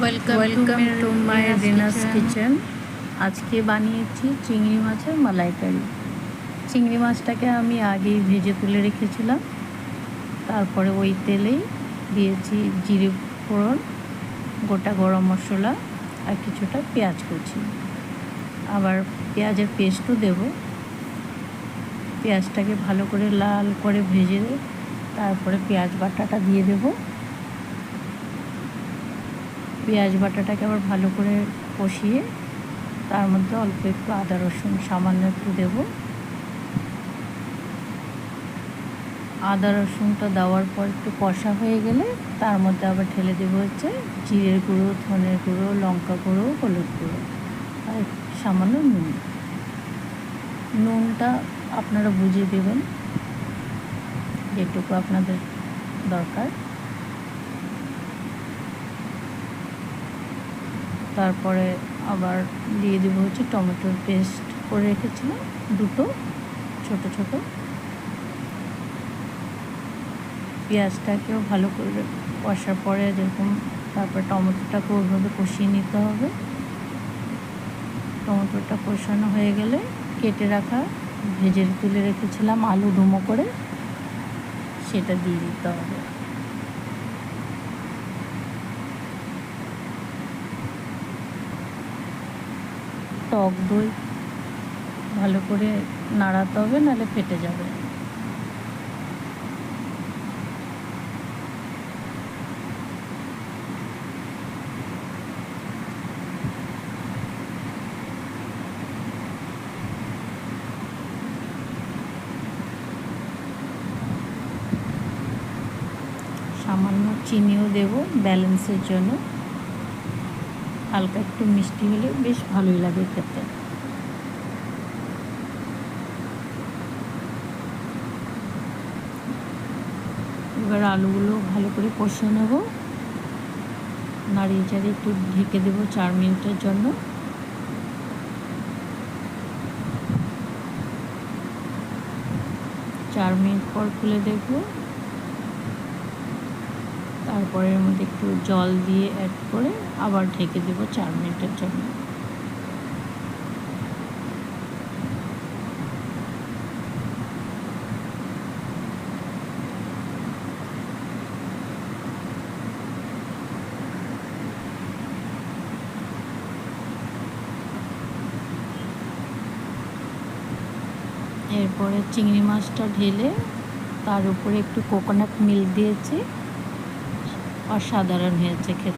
Welcome to my Rina's kitchen. আজকে বানিয়েছি চিংড়ি মাছের মালাইকারি। চিংড়ি মাছটাকে আমি আগেই ভেজে তুলে রেখেছিলাম। তারপরে ওই তেলেই দিয়েছি জিরে ফোড়ন, গোটা গরম মশলা আর কিছুটা পেঁয়াজ কুচি, আবার পেঁয়াজের পেস্টও দেব। পেঁয়াজটাকে ভালো করে লাল করে ভেজে তারপরে পেঁয়াজ বাটাটা দিয়ে দেব। পেঁয়াজ বাটাটাকে আবার ভালো করে কষিয়ে তার মধ্যে অল্প একটু আদা রসুন সামান্য একটু দেব। আদা রসুনটা দেওয়ার পর একটু কষা হয়ে গেলে তার মধ্যে আবার ঢেলে দেবো হচ্ছে জিরের গুঁড়ো, ধনের গুঁড়ো, লঙ্কা গুঁড়ো, হলুদ গুঁড়ো আর সামান্য নুন। নুনটা আপনারা বুঝে দেবেন যেটুকু আপনাদের দরকার। তারপরে আবার দিয়ে দেবো হচ্ছে টমেটোর পেস্ট করে রেখেছিলাম দুটো ছোট ছোট। পেঁয়াজটাকেও ভালো করে কষার পরে যেরকম তারপর টমেটোটাকে ওইভাবে কষিয়ে নিতে হবে। টমেটোটা কষানো হয়ে গেলে কেটে রাখা ভেজে তুলে রেখেছিলাম আলু ডুমো করে, সেটা দিয়ে দিতে হবে। টক দই ভালো করে নাড়াতে হবে, নাহলে ফেটে যাবে। সামান্য চিনিও দেব ব্যালেন্সের জন্য। হালকা একটু মিষ্টি হলে বেশ ভালোই লাগে খেতে। এবার আলুগুলো ভালো করে কষে নেব, নাড়িয়ে চাড়িয়ে একটু ঢেকে দেবো 4 মিনিটের জন্য। চার মিনিট পর খুলে দেখব। তারপরে এর মধ্যে একটু জল দিয়ে অ্যাড করে আবার ঢেকে দেবো 4 মিনিটের জন্য। এরপরে চিংড়ি মাছটা ঢেলে তার উপরে একটু কোকোনাট মিল্ক দিয়েছি, অসাধারণ হয়েছে খেতে।